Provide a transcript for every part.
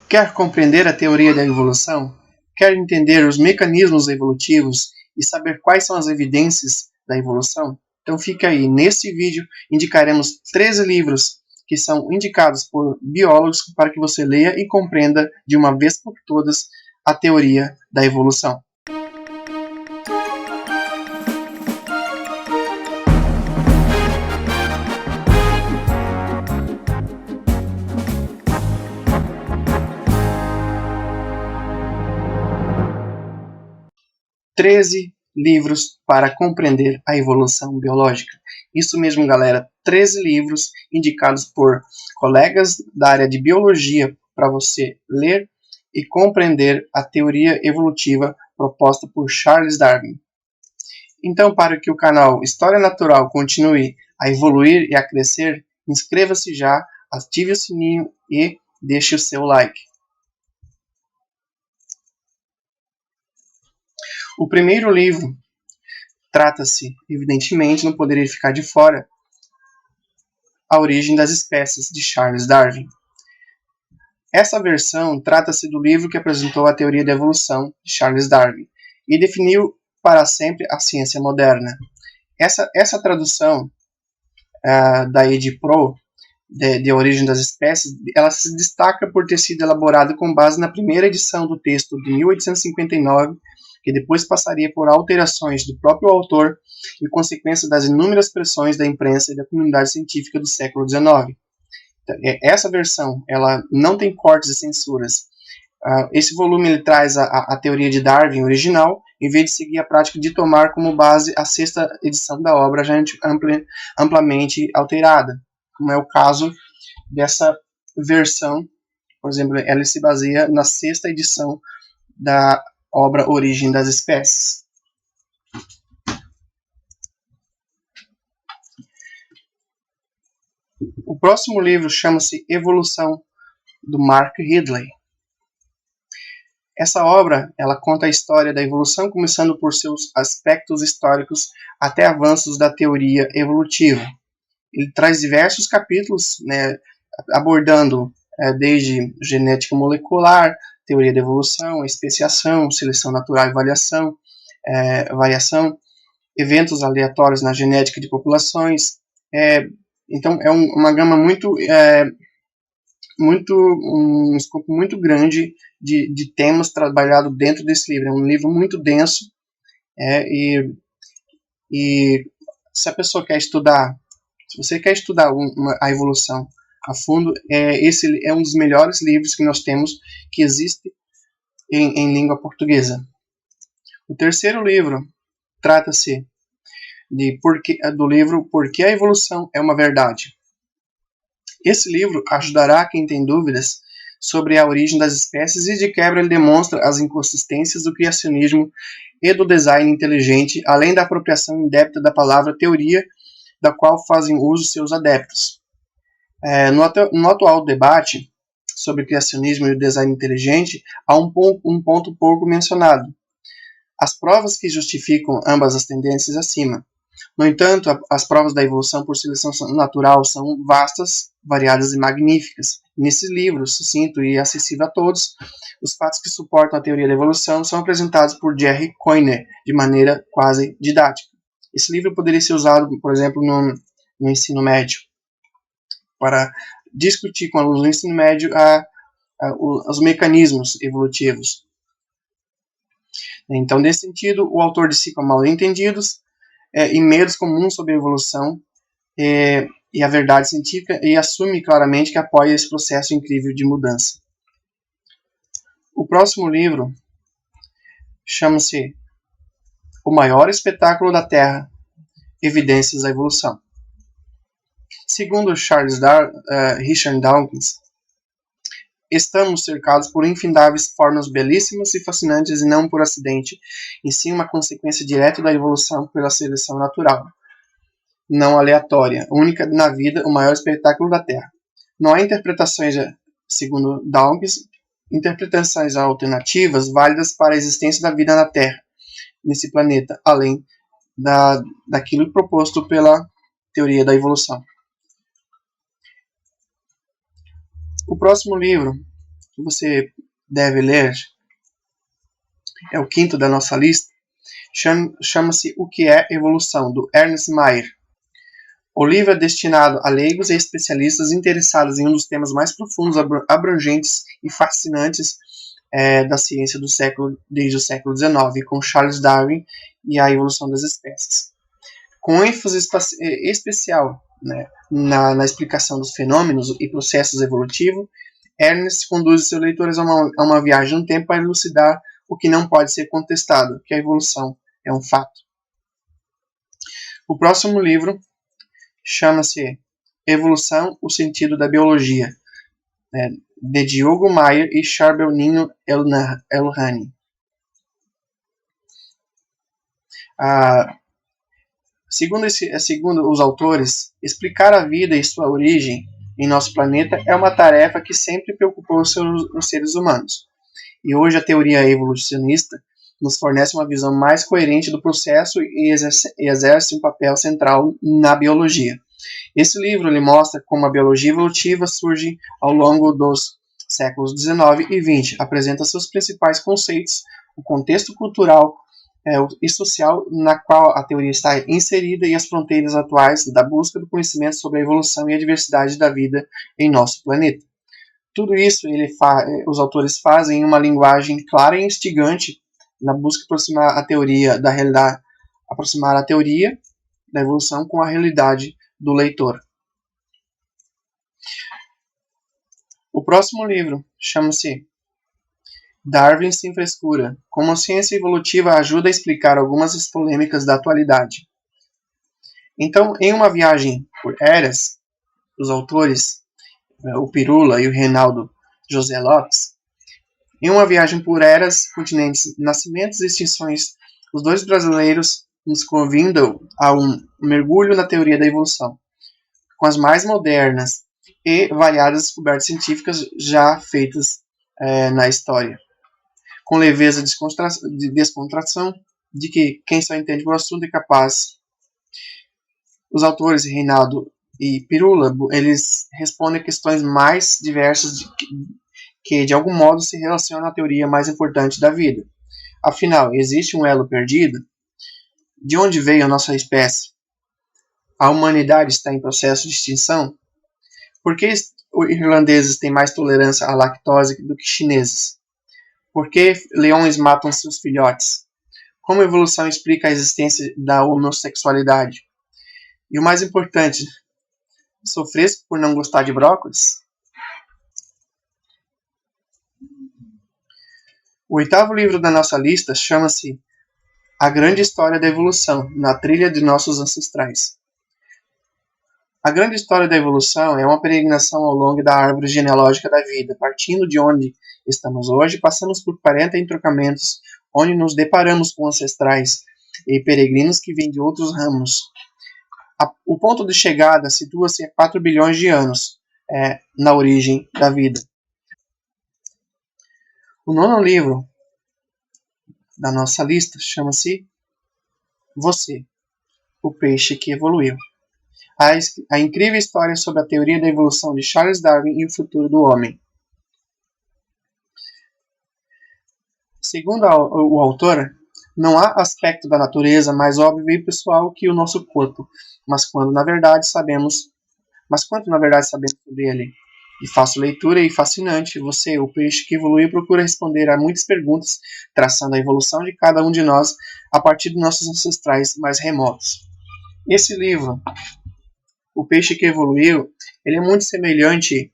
Quer compreender a teoria da evolução? Quer entender os mecanismos evolutivos e saber quais são as evidências da evolução? Então fica aí, neste vídeo indicaremos 13 livros que são indicados por biólogos para que você leia e compreenda de uma vez por todas a teoria da evolução. Treze livros para compreender a evolução biológica. Isso mesmo, galera, 13 livros indicados por colegas da área de biologia para você ler e compreender a teoria evolutiva proposta por Charles Darwin. Então, para que o canal História Natural continue a evoluir e a crescer, inscreva-se já, ative o sininho e deixe o seu like. O primeiro livro trata-se, evidentemente, não poderia ficar de fora, A Origem das Espécies, de Charles Darwin. Essa versão trata-se do livro que apresentou a teoria da evolução de Charles Darwin e definiu para sempre a ciência moderna. Essa tradução da EdPro, de Origem das Espécies, ela se destaca por ter sido elaborada com base na primeira edição do texto de 1859, que depois passaria por alterações do próprio autor em consequência das inúmeras pressões da imprensa e da comunidade científica do século XIX. Essa versão ela não tem cortes e censuras. Esse volume ele traz a teoria de Darwin original, em vez de seguir a prática de tomar como base a sexta edição da obra já amplamente alterada, como é o caso dessa versão. Por exemplo, ela se baseia na sexta edição da obra Origem das Espécies. O próximo livro chama-se Evolução, do Mark Ridley. Essa obra ela conta a história da evolução, começando por seus aspectos históricos até avanços da teoria evolutiva. Ele traz diversos capítulos, abordando desde genética molecular, teoria da evolução, especiação, seleção natural e variação, eventos aleatórios na genética de populações. Então é uma gama um escopo muito grande de temas trabalhados dentro desse livro. É um livro muito denso, e se a pessoa quer estudar, se você quer estudar a evolução a fundo, esse é um dos melhores livros que nós temos, que existe em língua portuguesa. O terceiro livro trata-se do livro Por que a Evolução é uma Verdade. Esse livro ajudará quem tem dúvidas sobre a origem das espécies e de quebra ele demonstra as inconsistências do criacionismo e do design inteligente, além da apropriação indébita da palavra teoria, da qual fazem uso seus adeptos. No atual debate sobre criacionismo e o design inteligente, há um ponto pouco mencionado: as provas que justificam ambas as tendências acima. No entanto, as provas da evolução por seleção natural são vastas, variadas e magníficas. Nesse livro, sucinto e acessível a todos, os fatos que suportam a teoria da evolução são apresentados por Jerry Coyne de maneira quase didática. Esse livro poderia ser usado, por exemplo, no ensino médio, para discutir com alunos do ensino médio os mecanismos evolutivos. Então, nesse sentido, o autor dissipa mal-entendidos e medos comuns sobre a evolução e a verdade científica, e assume claramente que apoia esse processo incrível de mudança. O próximo livro chama-se O Maior Espetáculo da Terra, Evidências da Evolução. Segundo Richard Dawkins, estamos cercados por infindáveis formas belíssimas e fascinantes, e não por acidente, e sim uma consequência direta da evolução pela seleção natural, não aleatória, única na vida, o maior espetáculo da Terra. Não há interpretações, segundo Dawkins, interpretações alternativas válidas para a existência da vida na Terra, nesse planeta, além daquilo proposto pela teoria da evolução. O próximo livro que você deve ler, é o quinto da nossa lista, chama-se O que é Evolução, do Ernest Mayr. O livro é destinado a leigos e especialistas interessados em um dos temas mais profundos, abrangentes e fascinantes da ciência desde o século XIX, com Charles Darwin e a evolução das espécies. Com ênfase especial, né, na explicação dos fenômenos e processos evolutivos, Ernest conduz seus leitores a uma viagem no tempo para elucidar o que não pode ser contestado, que a evolução é um fato. O próximo livro chama-se Evolução, o Sentido da Biologia, de Diogo Maier e Charbel Ninho Elhani. Segundo os autores, explicar a vida e sua origem em nosso planeta é uma tarefa que sempre preocupou os seres humanos. E hoje a teoria evolucionista nos fornece uma visão mais coerente do processo e exerce um papel central na biologia. Esse livro ele mostra como a biologia evolutiva surge ao longo dos séculos XIX e XX, apresenta seus principais conceitos, o contexto cultural e social na qual a teoria está inserida e as fronteiras atuais da busca do conhecimento sobre a evolução e a diversidade da vida em nosso planeta. Tudo isso os autores fazem em uma linguagem clara e instigante na busca de aproximar a teoria da realidade, aproximar a teoria da evolução com a realidade do leitor. O próximo livro chama-se Darwin sem frescura, como a ciência evolutiva ajuda a explicar algumas polêmicas da atualidade. Então, em uma viagem por eras, os autores, o Pirula e o Reinaldo José Lopes, em uma viagem por eras, continentes, nascimentos e extinções, os dois brasileiros nos convidam a um mergulho na teoria da evolução, com as mais modernas e variadas descobertas científicas já feitas na história, com leveza de descontração, de que quem só entende o assunto é capaz. Os autores Reinaldo e Pirula, eles respondem questões mais diversas que de algum modo se relacionam à teoria mais importante da vida. Afinal, existe um elo perdido? De onde veio a nossa espécie? A humanidade está em processo de extinção? Por que os irlandeses têm mais tolerância à lactose do que chineses? Por que leões matam seus filhotes? Como a evolução explica a existência da homossexualidade? E o mais importante, sou fresco por não gostar de brócolis? O oitavo livro da nossa lista chama-se A Grande História da Evolução, na Trilha de Nossos Ancestrais. A grande história da evolução é uma peregrinação ao longo da árvore genealógica da vida, partindo de onde estamos hoje, passamos por 40 entrocamentos, onde nos deparamos com ancestrais e peregrinos que vêm de outros ramos. O ponto de chegada situa-se a 4 bilhões de anos na origem da vida. O nono livro da nossa lista chama-se Você, o Peixe que Evoluiu. A incrível história sobre a teoria da evolução de Charles Darwin e o futuro do homem. Segundo o autor, não há aspecto da natureza mais óbvio e pessoal que o nosso corpo, mas quanto na verdade sabemos sobre ele. De fácil leitura e fascinante, você, o peixe que evoluiu, procura responder a muitas perguntas, traçando a evolução de cada um de nós a partir de nossos ancestrais mais remotos. Esse livro, O Peixe que Evoluiu, ele é muito semelhante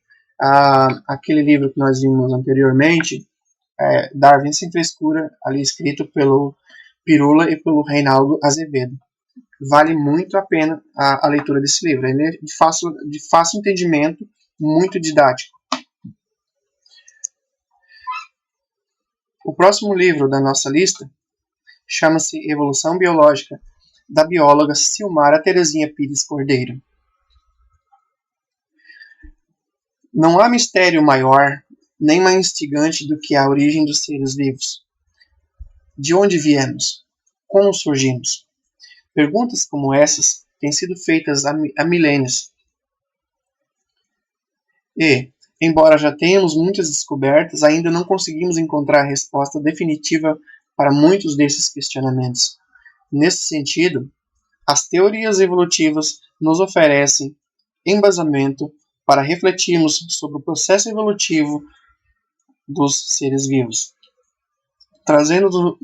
àquele livro que nós vimos anteriormente, Darwin sem frescura, ali escrito pelo Pirula e pelo Reinaldo Azevedo. Vale muito a pena a leitura desse livro. Ele é de fácil entendimento, muito didático. O próximo livro da nossa lista chama-se Evolução Biológica, da bióloga Silmara Terezinha Pires Cordeiro. Não há mistério maior, nem mais instigante do que a origem dos seres vivos. De onde viemos? Como surgimos? Perguntas como essas têm sido feitas há milênios. E, embora já tenhamos muitas descobertas, ainda não conseguimos encontrar a resposta definitiva para muitos desses questionamentos. Nesse sentido, as teorias evolutivas nos oferecem embasamento para refletirmos sobre o processo evolutivo dos seres vivos,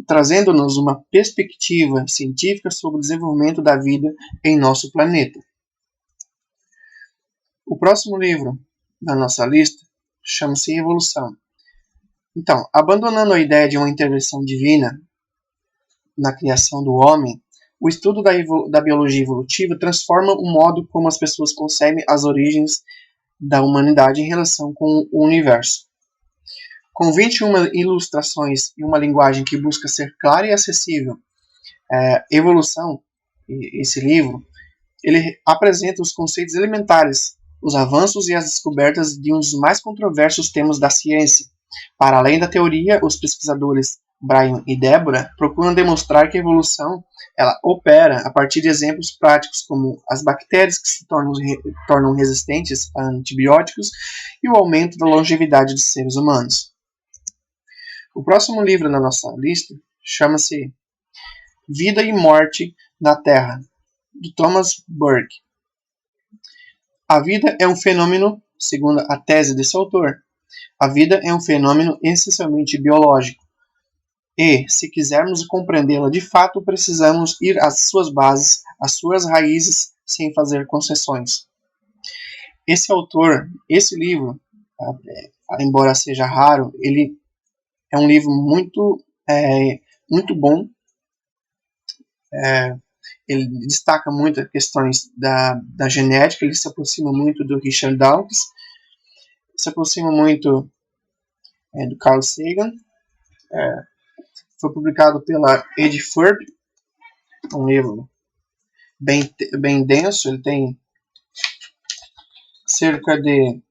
trazendo-nos uma perspectiva científica sobre o desenvolvimento da vida em nosso planeta. O próximo livro da nossa lista chama-se Evolução. Então, abandonando a ideia de uma intervenção divina na criação do homem, o estudo da biologia evolutiva transforma o modo como as pessoas concebem as origens da humanidade em relação com o universo. Com 21 ilustrações e uma linguagem que busca ser clara e acessível, Evolução, esse livro, ele apresenta os conceitos elementares, os avanços e as descobertas de um dos mais controversos temas da ciência. Para além da teoria, os pesquisadores Brian e Deborah procuram demonstrar que a evolução ela opera a partir de exemplos práticos como as bactérias que se tornam resistentes a antibióticos e o aumento da longevidade dos seres humanos. O próximo livro na nossa lista chama-se Vida e Morte na Terra, de Thomas Burke. A vida é um fenômeno, segundo a tese desse autor, a vida é um fenômeno essencialmente biológico. E, se quisermos compreendê-la de fato, precisamos ir às suas bases, às suas raízes, sem fazer concessões. Esse autor, esse livro, embora seja raro, ele é um livro muito bom. Ele destaca muito as questões da genética, ele se aproxima muito do Richard Dawkins, se aproxima muito do Carl Sagan. Foi publicado pela Ed Furby, um livro bem denso, ele tem cerca de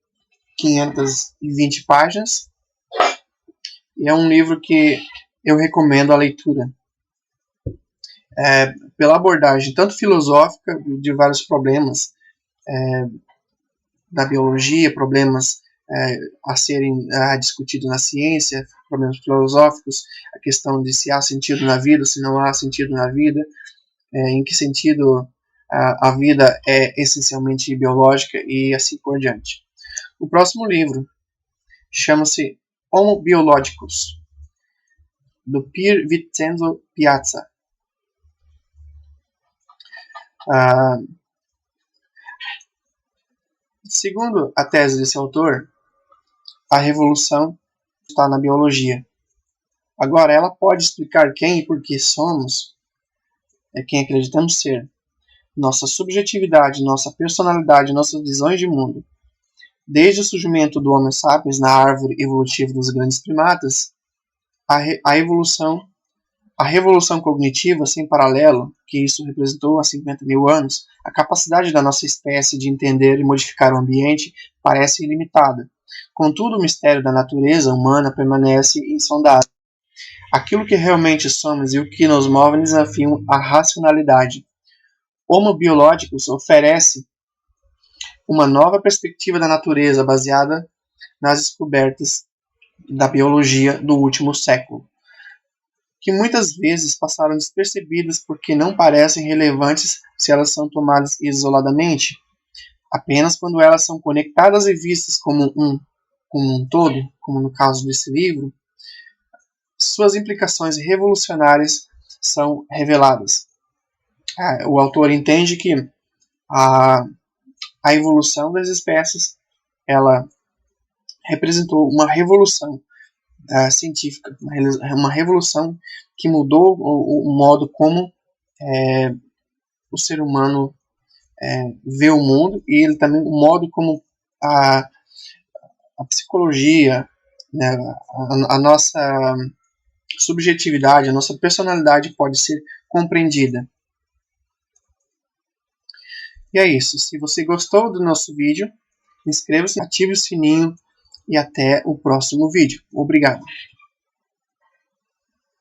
520 páginas, e é um livro que eu recomendo a leitura. Pela abordagem tanto filosófica de vários problemas da biologia, problemas a serem discutidos na ciência, problemas filosóficos, a questão de se há sentido na vida, se não há sentido na vida, em que sentido a vida é essencialmente biológica e assim por diante. O próximo livro chama-se Homo Biologicus, do Pier Vincenzo Piazza. Segundo a tese desse autor, a revolução está na biologia. Agora, ela pode explicar quem e por que somos, quem acreditamos ser, nossa subjetividade, nossa personalidade, nossas visões de mundo. Desde o surgimento do Homo sapiens na árvore evolutiva dos grandes primatas, a revolução cognitiva sem paralelo, que isso representou há 50 mil anos, a capacidade da nossa espécie de entender e modificar o ambiente parece ilimitada. Contudo, o mistério da natureza humana permanece insondável. Aquilo que realmente somos e o que nos move desafiam a racionalidade. Homo Biologicus oferece uma nova perspectiva da natureza baseada nas descobertas da biologia do último século, que muitas vezes passaram despercebidas porque não parecem relevantes se elas são tomadas isoladamente, apenas quando elas são conectadas e vistas como um todo, como no caso desse livro, suas implicações revolucionárias são reveladas. O autor entende que a evolução das espécies ela representou uma revolução científica, uma revolução que mudou o modo como o ser humano vê o mundo, e ele também o modo como a psicologia, né, a nossa subjetividade, a nossa personalidade pode ser compreendida. E é isso. Se você gostou do nosso vídeo, inscreva-se, ative o sininho e até o próximo vídeo. Obrigado.